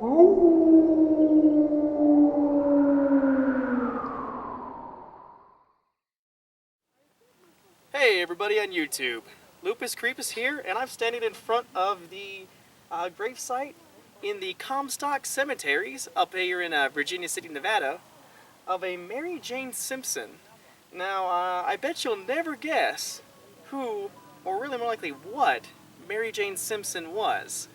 Hey everybody on YouTube, Lupus Creepus here, and I'm standing in front of the gravesite in the Comstock Cemeteries up here in Virginia City, Nevada, of a Mary Jane Simpson. Now, I bet you'll never guess who, or really more likely what, Mary Jane Simpson was.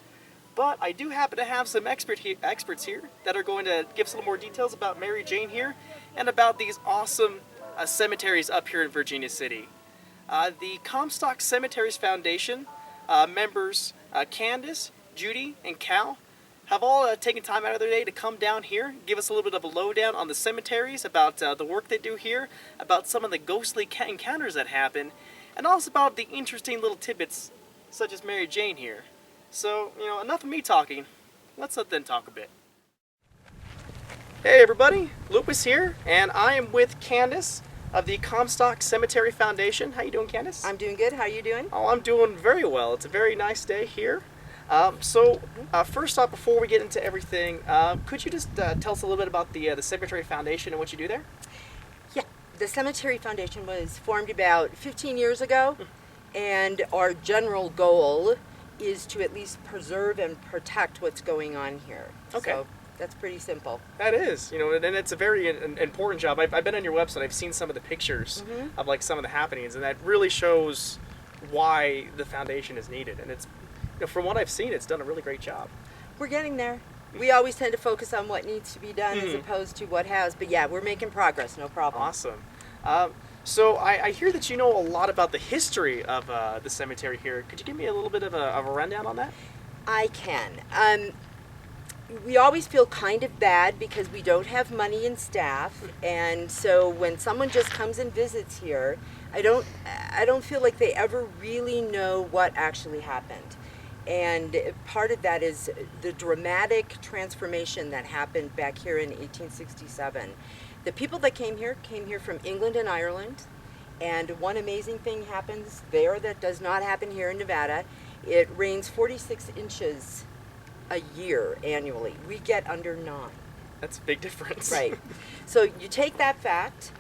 But I do happen to have some experts here that are going to give us a little more details about Mary Jane here and about these awesome cemeteries up here in Virginia City. The Comstock Cemeteries Foundation members Candace, Judy, and Cal have all taken time out of their day to come down here, give us a little bit of a lowdown on the cemeteries, about the work they do here, about some of the ghostly encounters that happen, and also about the interesting little tidbits such as Mary Jane here. So, enough of me talking. Let's let them talk a bit. Hey everybody, Lupus here, and I am with Candace of the Comstock Cemetery Foundation. How you doing, Candace? I'm doing good. How are you doing? Oh, I'm doing very well. It's a very nice day here. First off, before we get into everything, could you just tell us a little bit about the Cemetery Foundation and what you do there? Yeah, the Cemetery Foundation was formed about 15 years ago, and our general goal is to at least preserve and protect what's going on here. Okay. So that's pretty simple. That is, and it's a very important job. I've been on your website. I've seen some of the pictures of like some of the happenings, and that really shows why the foundation is needed. And it's, from what I've seen, it's done a really great job. We're getting there. We always tend to focus on what needs to be done as opposed to what has. But yeah, we're making progress. No problem. Awesome. So I hear that you know a lot about the history of the cemetery here. Could you give me a little bit of a rundown on that? I can. We always feel kind of bad because we don't have money and staff, and so when someone just comes and visits here, I don't feel like they ever really know what actually happened. And part of that is the dramatic transformation that happened back here in 1867. The people that came here from England and Ireland, and one amazing thing happens there that does not happen here in Nevada. It rains 46 inches a year annually. We get under 9. That's a big difference. Right. So you take that fact,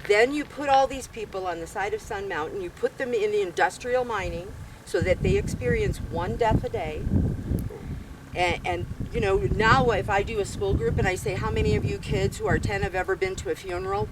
then you put all these people on the side of Sun Mountain, you put them in the industrial mining so that they experience 1 death a day. And now if I do a school group and I say, how many of you kids who are 10 have ever been to a funeral?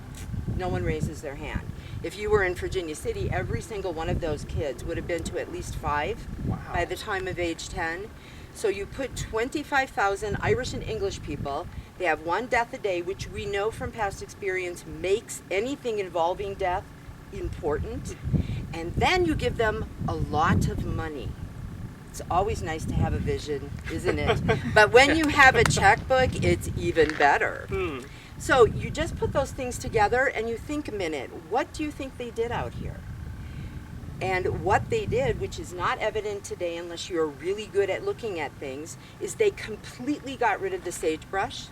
No one raises their hand. If you were in Virginia City, every single one of those kids would have been to at least 5 by the time of age 10. So you put 25,000 Irish and English people. They have 1 death a day, which we know from past experience makes anything involving death important. And then you give them a lot of money. It's always nice to have a vision, isn't it? But when you have a checkbook, it's even better. So you just put those things together and you think a minute, what do you think they did out here? And what they did, which is not evident today unless you're really good at looking at things, is they completely got rid of the sagebrush.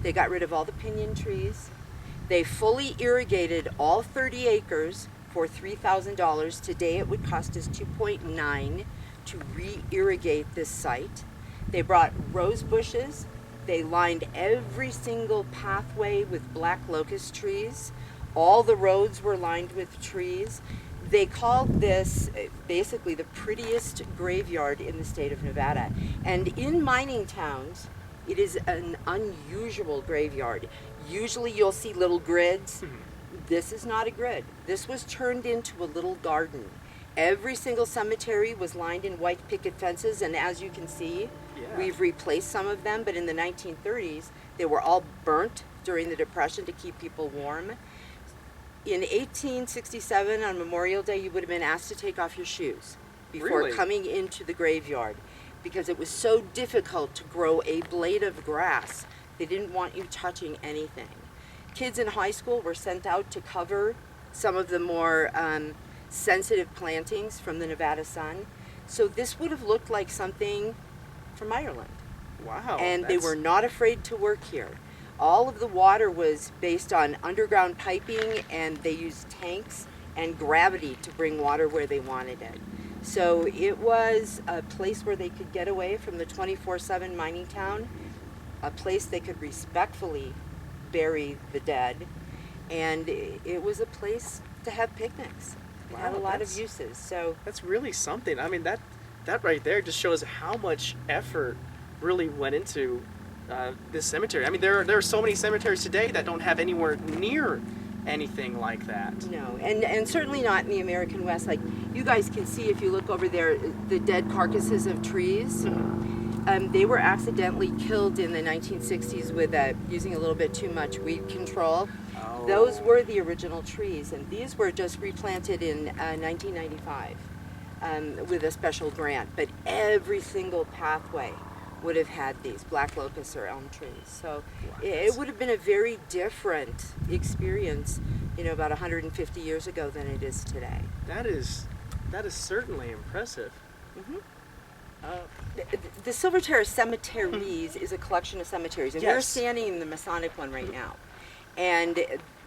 They got rid of all the pinyon trees. They fully irrigated all 30 acres for $3,000. Today it would cost us $2.9 to re-irrigate this site. They brought rose bushes. They lined every single pathway with black locust trees. All the roads were lined with trees. They called this basically the prettiest graveyard in the state of Nevada. And in mining towns, it is an unusual graveyard. Usually you'll see little grids. This is not a grid. This was turned into a little garden. Every single cemetery was lined in white picket fences, and as you can see, we've replaced some of them, but in the 1930s, they were all burnt during the Depression to keep people warm. In 1867, on Memorial Day, you would have been asked to take off your shoes before coming into the graveyard because it was so difficult to grow a blade of grass. They didn't want you touching anything. Kids in high school were sent out to cover some of the more sensitive plantings from the Nevada sun. So this would have looked like something from Ireland. Wow. And they were not afraid to work here. All of the water was based on underground piping, and they used tanks and gravity to bring water where they wanted it. So it was a place where they could get away from the 24/7 mining town a place they could respectfully bury the dead, and it was a place to have picnics. It had a lot of uses. So that's really something. I mean, that right there just shows how much effort really went into this cemetery. I mean, there are so many cemeteries today that don't have anywhere near anything like that. no, and certainly not in the American West. Like you guys can see if you look over there, the dead carcasses of trees. They were accidentally killed in the 1960s with using a little bit too much weed control. Oh. Those were the original trees, and these were just replanted in 1995 with a special grant. But every single pathway would have had these black locust or elm trees. So it would have been a very different experience, about 150 years ago than it is today. That is certainly impressive. Mm-hmm. The Silver Terrace Cemeteries is a collection of cemeteries, and we're standing in the Masonic one right now. And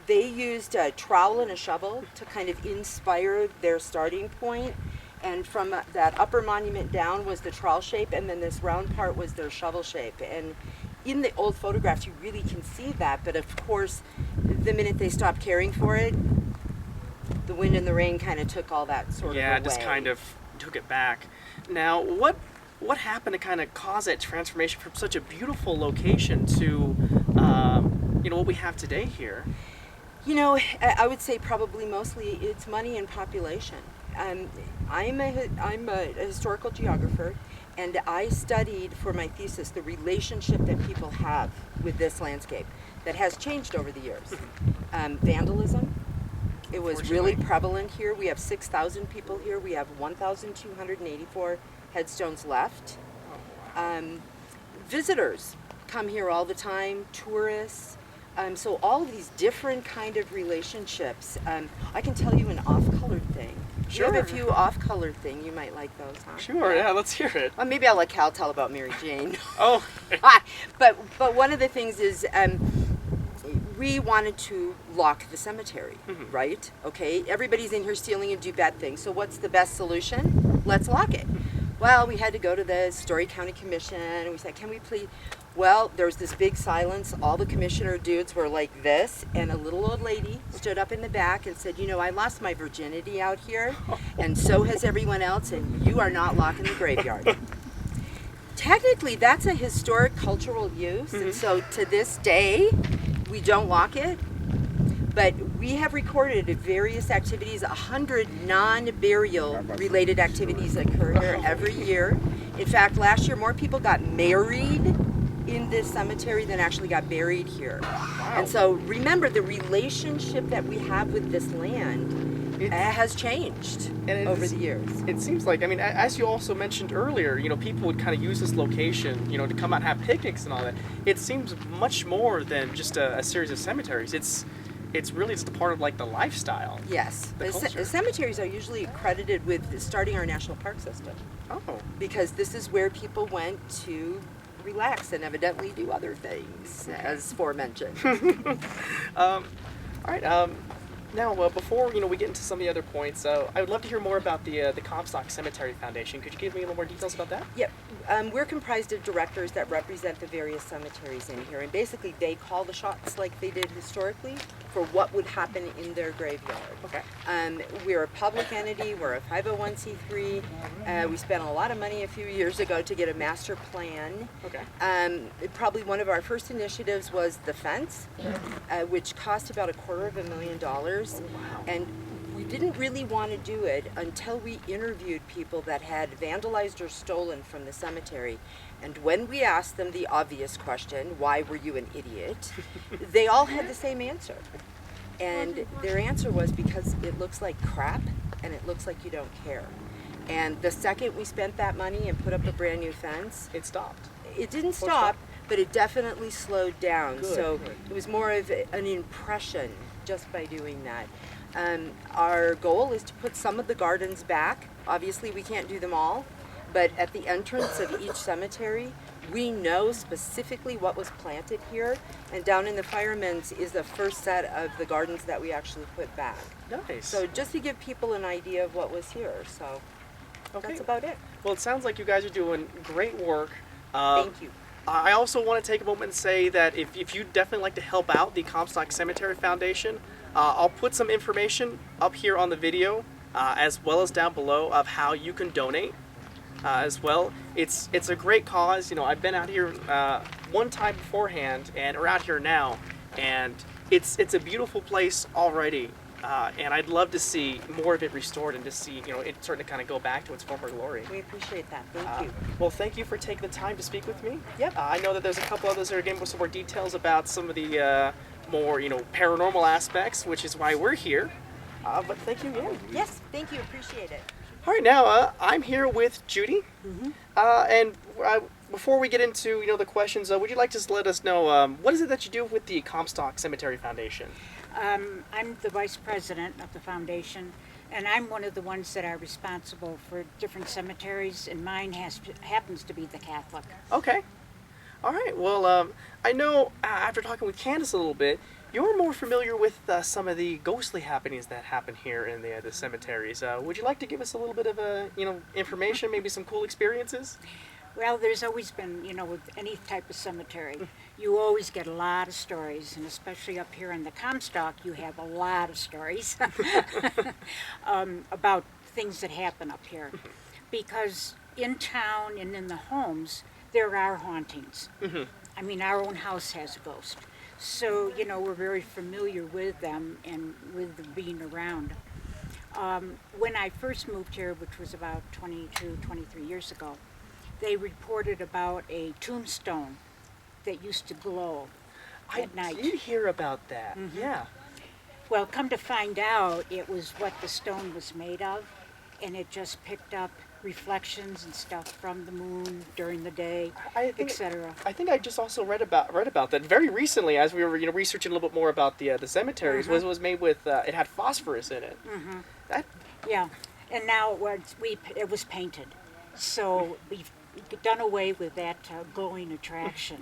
they used a trowel and a shovel to kind of inspire their starting point. And from that upper monument down was the trowel shape, and then this round part was their shovel shape. And in the old photographs, you really can see that. But of course, the minute they stopped caring for it, the wind and the rain kind of took all that sort of away. Yeah, just kind of took it back. Now, what happened to kind of cause that transformation from such a beautiful location to, what we have today here? I would say probably mostly it's money and population. I'm a historical geographer, and I studied for my thesis the relationship that people have with this landscape that has changed over the years. Vandalism. It was really prevalent here. We have 6,000 people here. We have 1,284 headstones left. Visitors come here all the time, tourists. So all of these different kind of relationships. I can tell you an off-colored thing. Sure. You have a few off-colored things. You might like those, huh? Sure, yeah, let's hear it. Well, maybe I'll let Cal tell about Mary Jane. Oh. But one of the things is we wanted to lock the cemetery, right? Okay, everybody's in here stealing and do bad things. So what's the best solution? Let's lock it. Well, we had to go to the Story County Commission, and we said, can we please? Well, there was this big silence. All the commissioner dudes were like this, and a little old lady stood up in the back and said, I lost my virginity out here, and so has everyone else, and you are not locking the graveyard. Technically, that's a historic cultural use, and so to this day, we don't lock it. But we have recorded various activities, 100 non-burial related activities occur here every year. In fact, last year more people got married in this cemetery than actually got buried here. Wow. And so remember, the relationship that we have with this land has changed over the years. It seems like, as you also mentioned earlier, people would kind of use this location, to come out and have picnics and all that. It seems much more than just a series of cemeteries. It's really just a part of the lifestyle. Yes. The cemeteries are usually credited with starting our national park system. Oh. Because this is where people went to relax and evidently do other things, as forementioned. All right. Now, before we get into some of the other points, I would love to hear more about the Comstock Cemetery Foundation. Could you give me a little more details about that? Yep. We're comprised of directors that represent the various cemeteries in here, and basically they call the shots like they did historically for what would happen in their graveyard. Okay. We're a public entity. We're a 501c3. We spent a lot of money a few years ago to get a master plan. Okay. Probably one of our first initiatives was the fence, which cost about $250,000. Oh, wow. And we didn't really want to do it until we interviewed people that had vandalized or stolen from the cemetery. And when we asked them the obvious question, why were you an idiot? They all had the same answer. And their answer was because it looks like crap and it looks like you don't care. And the second we spent that money and put up a brand new fence, it stopped. It didn't stop, but it definitely slowed down. Good. It was more of an impression just by doing that. Our goal is to put some of the gardens back. Obviously, we can't do them all, but at the entrance of each cemetery, we know specifically what was planted here, and down in the firemen's is the first set of the gardens that we actually put back. Nice. So just to give people an idea of what was here, so that's about it. Well, it sounds like you guys are doing great work. Thank you. I also want to take a moment and say that if you'd definitely like to help out the Comstock Cemetery Foundation, I'll put some information up here on the video, as well as down below, of how you can donate. As well, it's a great cause. You know, I've been out here one time beforehand, and we're out here now, and it's a beautiful place already. And I'd love to see more of it restored and to see, you know, it starting to kind of go back to its former glory. We appreciate that. Thank you. Well, thank you for taking the time to speak with me. Yep. I know that there's a couple others that are giving us some more details about some of the more, you know, paranormal aspects, which is why we're here. But thank you again. Yes, thank you. Appreciate it. All right, now I'm here with Judy, and before we get into, you know, the questions, would you like to just let us know what is it that you do with the Comstock Cemetery Foundation? I'm the vice president of the foundation, and I'm one of the ones that are responsible for different cemeteries, and mine happens to be the Catholic. Okay. All right. Well, I know after talking with Candace a little bit, you're more familiar with some of the ghostly happenings that happen here in the cemeteries. Would you like to give us a little bit of information, maybe some cool experiences? Well, there's always been, you know, with any type of cemetery, you always get a lot of stories, and especially up here in the Comstock, you have a lot of stories about things that happen up here. Because in town and in the homes, there are hauntings. I mean, our own house has a ghost. So, you know, we're very familiar with them and with being around. When I first moved here, which was about 22, 23 years ago, they reported about a tombstone that used to glow at night. I did hear about that, yeah. Well, come to find out, it was what the stone was made of, and it just picked up reflections and stuff from the moon during the day, etc. I think I just also read about that very recently, as we were researching a little bit more about the cemeteries. Was made with it had phosphorus in it. Yeah, and now it was painted, so we've done away with that glowing attraction.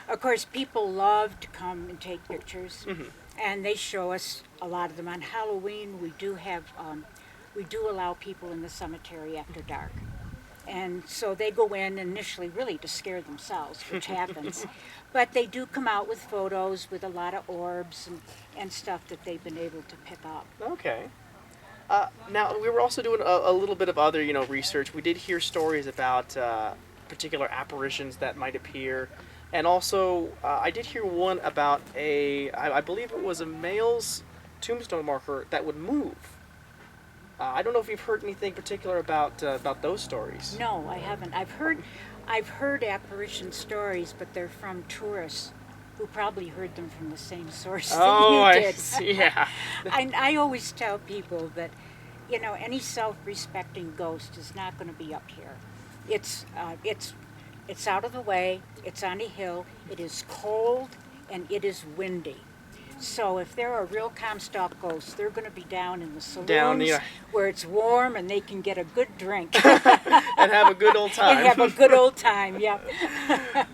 Of course, people love to come and take pictures, and they show us a lot of them on Halloween. We do have. We do allow people in the cemetery after dark. And so they go in initially really to scare themselves, which happens. But they do come out with photos with a lot of orbs and stuff that they've been able to pick up. Okay. Now, we were also doing a little bit of other, research. We did hear stories about particular apparitions that might appear. And also, I did hear one about I believe it was a male's tombstone marker that would move. I don't know if you've heard anything particular about those stories. No, I haven't. I've heard apparition stories, but they're from tourists who probably heard them from the same source that you did. I see. Yeah. I always tell people that, any self-respecting ghost is not going to be up here. It's out of the way. It's on a hill. It is cold and it is windy. So if there are real Comstock ghosts, they're going to be down in the saloons where it's warm and they can get a good drink. And have a good old time. And have a good old time, yeah.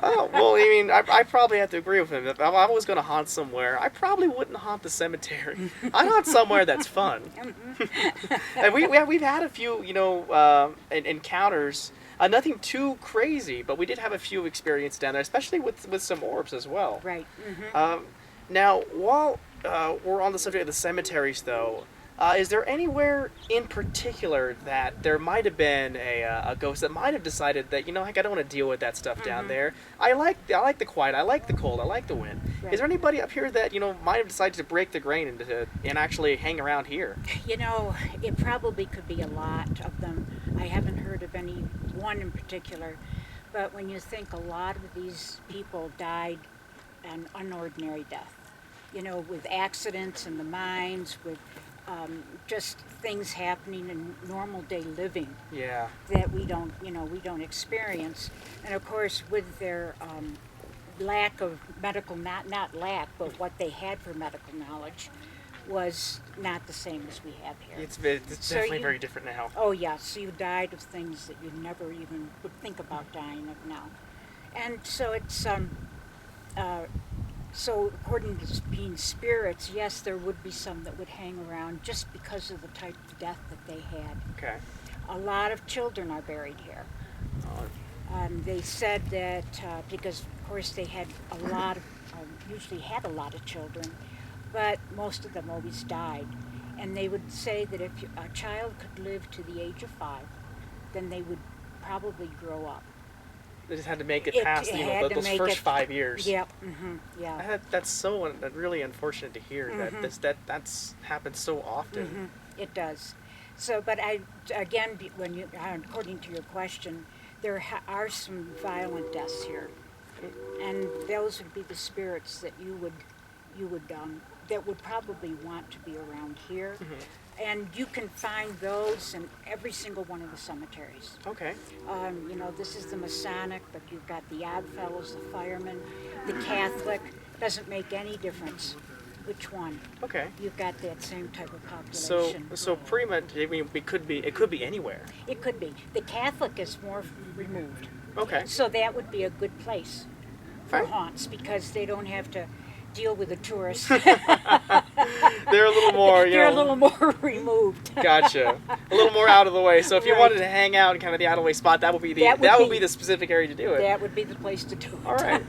Oh, well, I mean, I probably have to agree with him. If I was going to haunt somewhere, I probably wouldn't haunt the cemetery. I'd haunt somewhere that's fun. And we've had a few, encounters. Nothing too crazy, but we did have a few experiences down there, especially with some orbs as well. Right. Now, while we're on the subject of the cemeteries, though, is there anywhere in particular that there might have been a ghost that might have decided that, I don't want to deal with that stuff down there. I like the quiet, I like the cold, I like the wind. Right. Is there anybody up here that, might have decided to break the grain and actually hang around here? It probably could be a lot of them. I haven't heard of any one in particular. But when you think a lot of these people died an unordinary death, with accidents in the mines, with just things happening in normal day living. Yeah. That we don't experience. And of course, with their lack of medical, not lack, but what they had for medical knowledge was not the same as we have here. It's definitely very different now. Oh yeah, so you died of things that you never even would think about dying of now. And so it's so according to being spirits, yes, there would be some that would hang around just because of the type of death that they had. Okay. A lot of children are buried here. They said that because, of course, they had a lot of, usually had a lot of children, but most of them always died. And they would say that if a child could live to the age of 5, then they would probably grow up. They just had to make it past those first 5 years. Yep. Yeah. That's so really unfortunate to hear that's happened so often. It does. So, but again, when you, according to your question, there are some violent deaths here, and those would be the spirits that you would that would probably want to be around here. And you can find those in every single one of the cemeteries. Okay. This is the Masonic, but you've got the Odd Fellows, the Firemen, the Catholic. Doesn't make any difference which one. Okay. You've got that same type of population. So pretty much, I mean, it could be anywhere. It could be. The Catholic is more removed. Okay. So that would be a good place for Right. haunts because they don't have to deal with the tourists. They're a little more, They're a little more removed. Gotcha. A little more out of the way. So if you Right. wanted to hang out in kind of the out of the way spot, that would be the specific area to do it. That would be the place to do it. All right.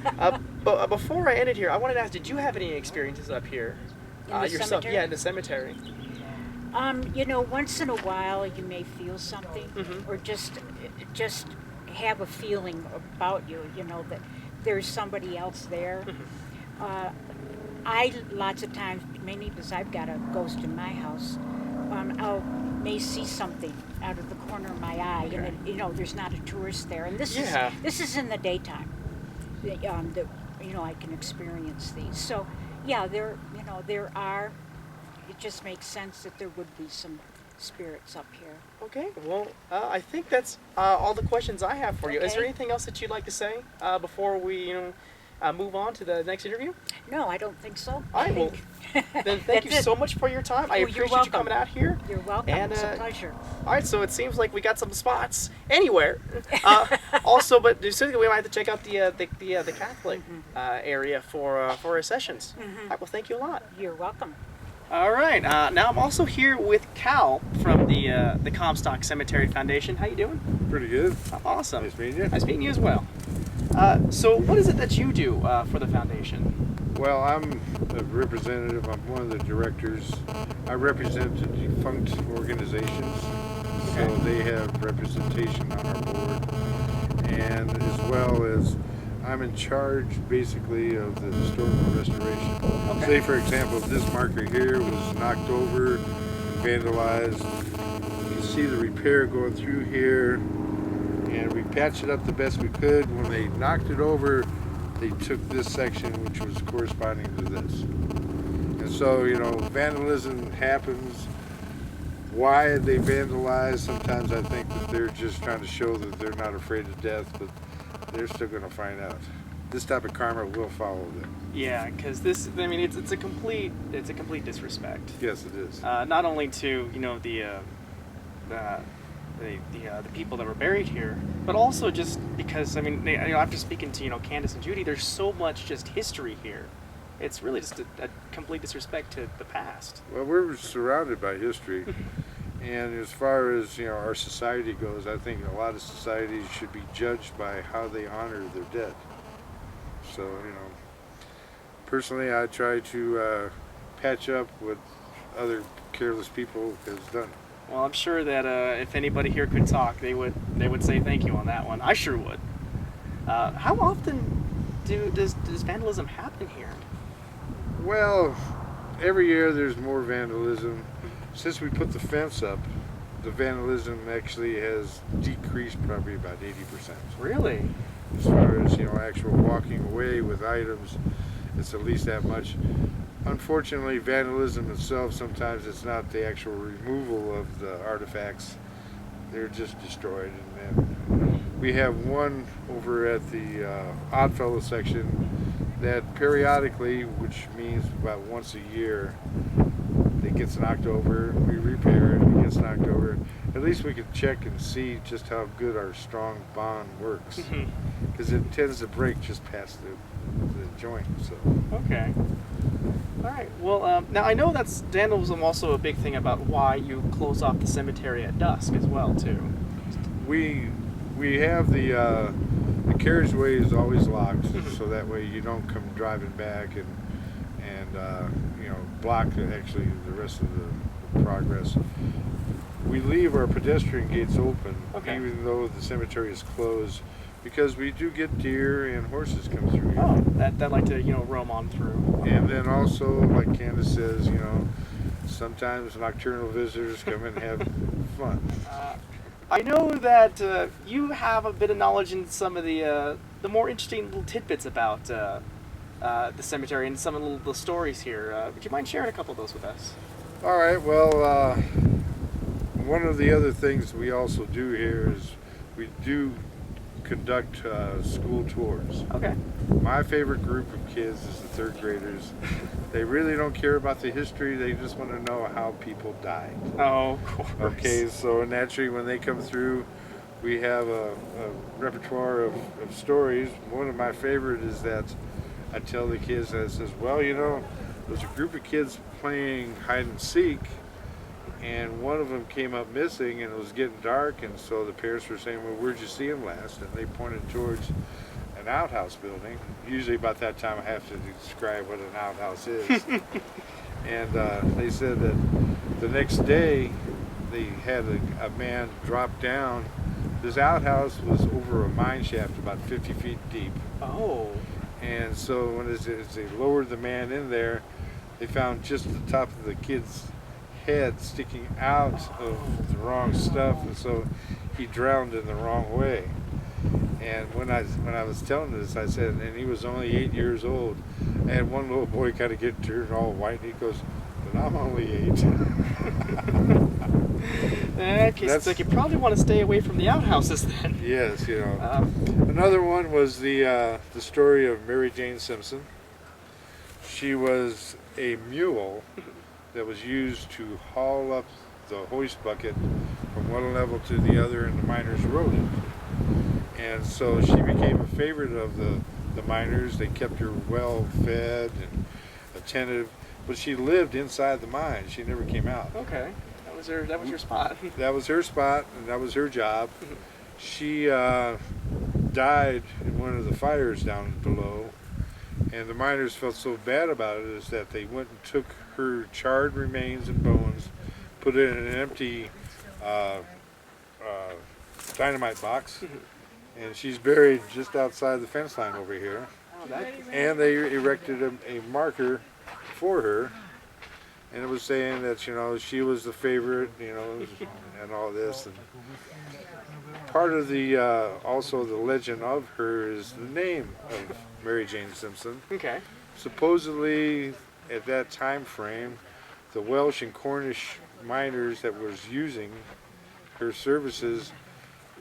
But before I ended here, I wanted to ask: did you have any experiences up here In the yourself? cemetery? Yeah, in the cemetery. Once in a while you may feel something, or just have a feeling about you. That there's somebody else there. I lots of times, mainly because I've got a ghost in my house, may see something out of the corner of my eye, Okay. and there's not a tourist there, and this is in the daytime. I can experience these. So, yeah, there are. It just makes sense that there would be some spirits up here. Okay. Well, I think that's all the questions I have for you. Is there Okay. anything else that you'd like to say before we, move on to the next interview? No, I don't think so. All right. Well, then thank you That's it. so much for your time. I You're appreciate you welcome. coming out here. You're welcome. And, It's a pleasure. All right, so it seems like we got some spots anywhere. Also, but specifically, we might have to check out the Catholic area for our sessions. All right, well, thank you a lot. You're welcome. All right, now I'm also here with Cal from the Comstock Cemetery Foundation. How you doing? Pretty good. Awesome. Nice meeting you. Nice meeting you as well. So, what is it that you do for the foundation? Well, I'm a representative. I'm one of the directors. I represent the defunct organizations, so they have representation on our board. And as well as I'm in charge, basically, of the historical restoration. Okay. Say, for example, if this marker here was knocked over and vandalized, you can see the repair going through here, and we patched it up the best we could. When they knocked it over, they took this section, which was corresponding to this. And so, vandalism happens. Why they vandalize? Sometimes I think that they're just trying to show that they're not afraid of death, but they're still going to find out. This type of karma will follow them. Yeah, because it's a complete disrespect. Yes, it is. Not only to the people that were buried here, but also just because after speaking to Candace and Judy, there's so much just history here. It's really just a complete disrespect to the past. Well, we're surrounded by history, and as far as our society goes, I think a lot of societies should be judged by how they honor their dead. So personally, I try to patch up what other careless people have done. Well, I'm sure that if anybody here could talk, they would say thank you on that one. I sure would. How often does vandalism happen here? Well, every year there's more vandalism. Since we put the fence up, the vandalism actually has decreased probably about 80%. Really? As far as actual walking away with items, it's at least that much. Unfortunately, vandalism itself, sometimes it's not the actual removal of the artifacts. They're just destroyed. And we have one over at the Oddfellow section that periodically, which means about once a year, it gets knocked over, we repair it, it gets knocked over. At least we can check and see just how good our strong bond works. Because it tends to break just past the joint. So. Okay. All right. Well, now I know that's vandalism also a big thing about why you close off the cemetery at dusk as well too. We have the the carriageway is always locked, so that way you don't come driving back and block actually the rest of the progress. We leave our pedestrian gates open, even though the cemetery is closed, because we do get deer and horses come through here. Oh, that like to roam on through. And then also, like Candace says, sometimes nocturnal visitors come and have fun. I know that you have a bit of knowledge in some of the more interesting little tidbits about the cemetery and some of the stories here. Would you mind sharing a couple of those with us? All right. Well, one of the other things we also do here is we do conduct school tours. Okay. My favorite group of kids is the third graders. They really don't care about the history. They just want to know how people died. Oh, of course. Okay, so naturally when they come through, we have a repertoire of stories. One of my favorite is that I tell the kids, I says, well, there's a group of kids playing hide and seek, and one of them came up missing, and it was getting dark, and so the parents were saying, well, where'd you see him last? And they pointed towards an outhouse building. Usually about that time I have to describe what an outhouse is. And they said that the next day they had a man drop down. This outhouse was over a mine shaft about 50 feet deep. Oh. And so as they lowered the man in there, they found just the top of the kid's head sticking out of the wrong stuff, and so he drowned in the wrong way. And when I was telling this, I said, and he was only 8 years old. I had one little boy kind of get turned all white, and he goes, but I'm only 8. Okay, so you probably want to stay away from the outhouses then. Yes, Another one was the story of Mary Jane Simpson. She was a mule that was used to haul up the hoist bucket from one level to the other, and the miners rode it. And so she became a favorite of the miners. They kept her well fed and attentive, but she lived inside the mine. She never came out. Okay, that was her spot. That was her spot, and that was her job. She died in one of the fires down below, and the miners felt so bad about it is that they went and took her charred remains and bones, put it in an empty dynamite box, and she's buried just outside the fence line over here. And they erected a marker for her, and it was saying that she was the favorite, and all this. And part of the also the legend of her is the name of Mary Jane Simpson. Okay. Supposedly, at that time frame, the Welsh and Cornish miners that was using her services,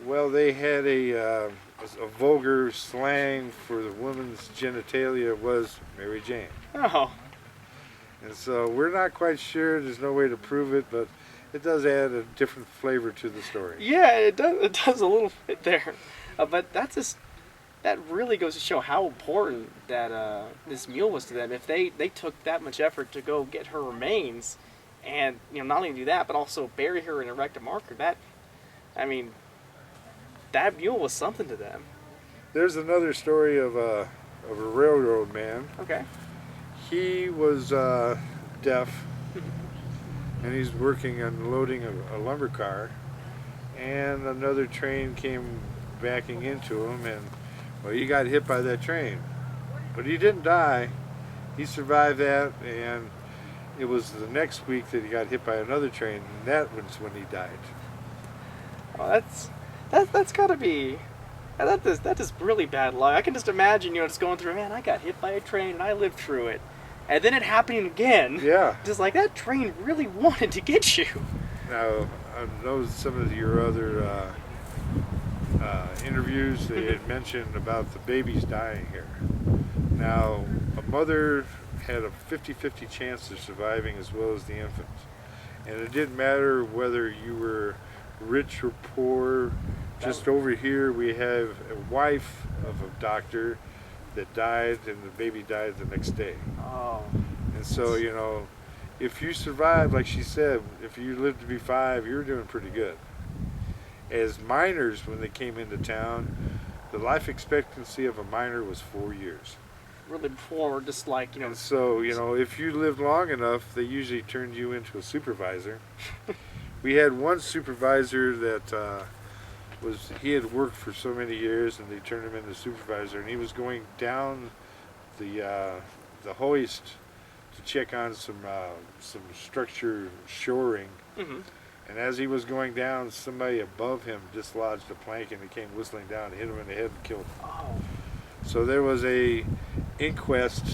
well, they had a vulgar slang for the woman's genitalia was Mary Jane. Oh. And so we're not quite sure. There's no way to prove it, but it does add a different flavor to the story. Yeah, it does. It does a little bit there, but that really goes to show how important that this mule was to them. If they took that much effort to go get her remains, and not only do that, but also bury her and erect a marker, that mule was something to them. There's another story of a railroad man. Okay. He was deaf, and he's working on loading a lumber car, and another train came backing into him, and well, he got hit by that train, but he didn't die. He survived that, and it was the next week that he got hit by another train, and that was when he died. Oh, that's gotta be. That is really bad luck. I can just imagine, just going through. Man, I got hit by a train and I lived through it, and then it happening again. Yeah. Just like that train really wanted to get you. Now, I know some of your other interviews, they had mentioned about the babies dying here. Now, a mother had a 50-50 chance of surviving as well as the infant. And it didn't matter whether you were rich or poor. Just over here we have a wife of a doctor that died, and the baby died the next day. Oh. And so, if you survived, like she said, if you lived to be 5, you were doing pretty good. As miners, when they came into town, the life expectancy of a miner was 4 years. Really before, just like, And so, if you lived long enough, they usually turned you into a supervisor. We had one supervisor that he had worked for so many years, and they turned him into supervisor, and he was going down the hoist to check on some structure shoring. Mm-hmm. And as he was going down, somebody above him dislodged a plank, and he came whistling down, hit him in the head, and killed him. Oh. So there was a inquest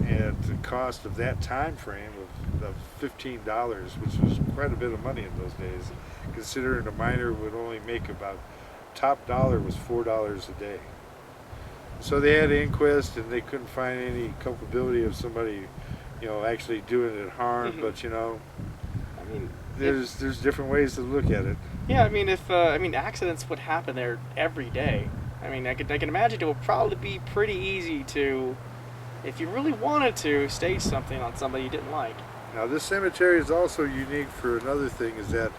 at the cost of that time frame of $15, which was quite a bit of money in those days, considering a miner would only make about, top dollar was $4 a day. So they had an inquest, and they couldn't find any culpability of somebody, actually doing it harm. Mm-hmm. But I mean, there's different ways to look at it. yeah, I mean, if accidents would happen there every day. I mean, I can imagine it would probably be pretty easy to, if you really wanted to, stage something on somebody you didn't like. Now this cemetery is also unique for another thing, is that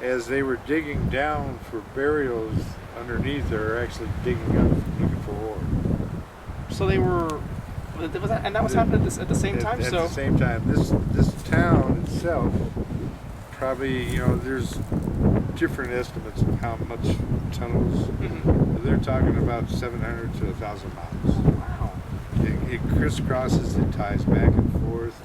as they were digging down for burials underneath, they're actually digging up looking for ore. So they were, and that was happening at the same time. At the same time, this town itself, probably, there's different estimates of how much tunnels. Mm-hmm. They're talking about 700 to 1,000 miles. Wow. It crisscrosses, it ties back and forth.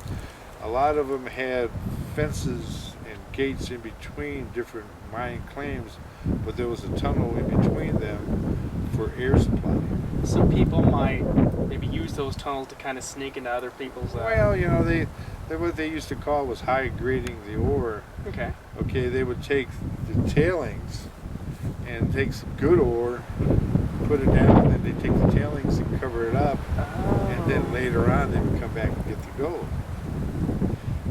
A lot of them had fences and gates in between different mine claims, but there was a tunnel in between them for air supply. So people might maybe use those tunnels to kind of sneak into other people's. Well, they what they used to call was high grading the ore. Okay. Okay, they would take the tailings and take some good ore, put it down, and they take the tailings and cover it up, and then later on they would come back and get the gold.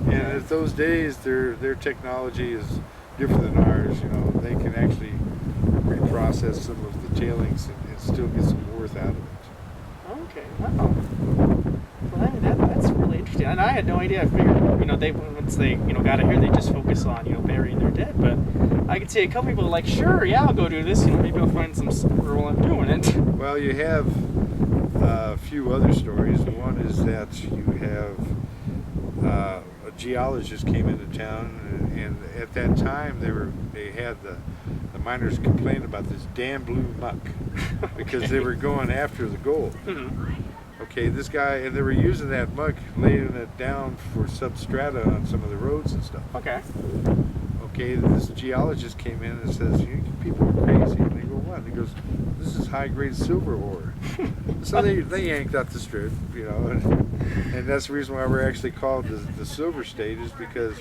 And at those days, their technology is different than ours. They can actually reprocess some of the tailings and still get some worth out of it. Okay. Wow. Well, that's really interesting. And I had no idea. I figured, they once they got it here, they just focus on burying their dead. But I could see a couple people are like, sure, yeah, I'll go do this. Maybe I'll find some silver while I'm doing it. Well, you have a few other stories. One is that you have a geologist came into town, and at that time they had the miners complain about this damn blue muck because they were going after the gold. Mm-hmm. Okay, this guy, and they were using that muck, laying it down for substrata on some of the roads and stuff. Okay. Okay, this geologist came in and says, "You people are crazy." And they go, "What?" And he goes, "This is high-grade silver ore." So they yanked out the strip, and that's the reason why we're actually called the Silver State, is because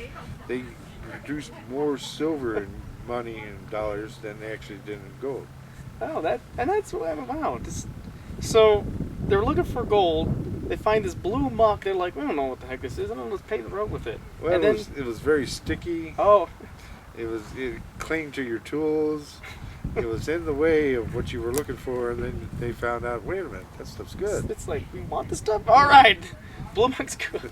they produced more silver and money and dollars than they actually did in gold. Oh, that's wow. So they're looking for gold. They find this blue muck. They're like, we don't know what the heck this is. I don't know. Let's pave the road with it. Well, and it was very sticky. Oh. It clinged to your tools. It was in the way of what you were looking for, and then they found out, wait a minute, that stuff's good. It's like, we want this stuff? All right. Blue muck's good.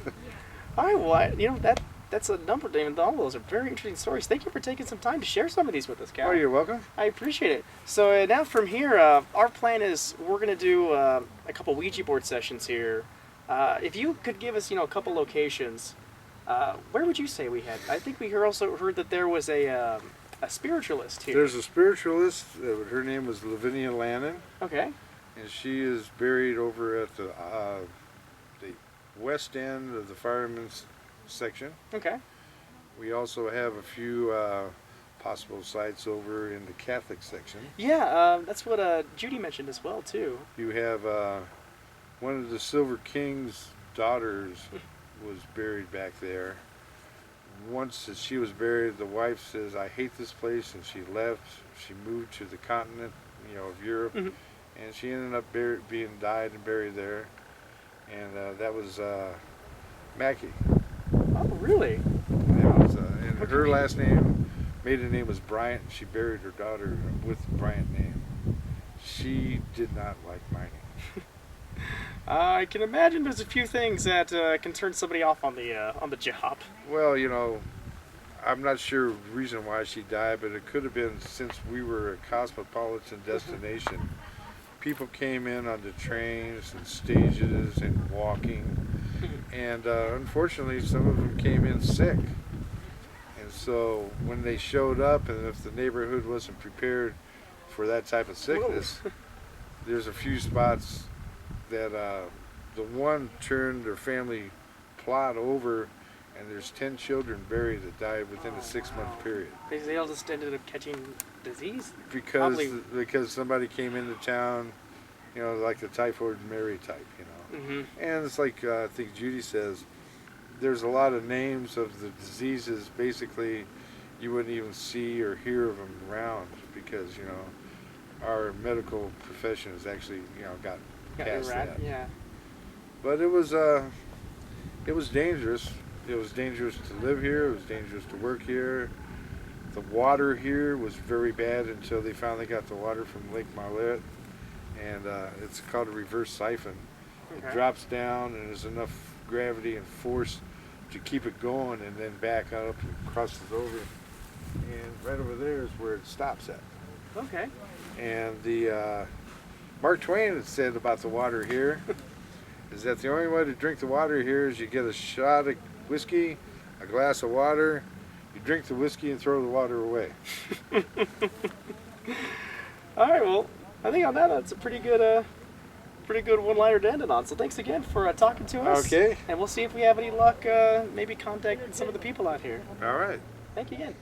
All right, well, that's a number, David. All those are very interesting stories. Thank you for taking some time to share some of these with us, Cal. Oh, you're welcome. I appreciate it. So now from here, our plan is we're going to do a couple Ouija board sessions here. If you could give us, a couple locations, where would you say we head? I think we also heard that there was a spiritualist here. There's a spiritualist. Her name was Lavinia Lannon. Okay. And she is buried over at the west end of the firemen's section. Okay. We also have a few possible sites over in the Catholic section. Yeah, that's what Judy mentioned as well, too. You have one of the Silver King's daughters was buried back there. Once that she was buried, the wife says, "I hate this place," and she left. She moved to the continent, of Europe, Mm-hmm. and she ended up being died and buried there. And that was Mackey. Oh, really? And her last name, maiden name was Bryant, and she buried her daughter with the Bryant name. She did not like mining. I can imagine there's a few things that can turn somebody off on the job. Well, I'm not sure the reason why she died, but it could have been since we were a cosmopolitan destination. people came in on the trains and stages and walking, and unfortunately some of them came in sick. And so when they showed up, and if the neighborhood wasn't prepared for that type of sickness, there's a few spots that the one turned their family plot over, and there's 10 children buried that died within a 6-month period. They all just ended up catching disease? Because somebody came into town, you know, like the typhoid Mary type, you know. Mm-hmm. And it's like I think Judy says, there's a lot of names of the diseases. Basically, you wouldn't even see or hear of them around because, you know, our medical profession has actually, you know, got past that. Yeah. But it was dangerous. It was dangerous to live here. It was dangerous to work here. The water here was very bad until they finally got the water from Lake Marlette, and it's called a reverse siphon. Okay. It drops down, and there's enough gravity and force to keep it going, and then back up and crosses over. And right over there is where it stops at. Okay. And the Mark Twain had said about the water here is that the only way to drink the water here is you get a shot of whiskey, a glass of water, you drink the whiskey and throw the water away. All right, well, I think on that's a pretty good one-liner to end it on. So thanks again for talking to us. Okay. And we'll see if we have any luck maybe contacting some of the people out here. All right. Thank you again.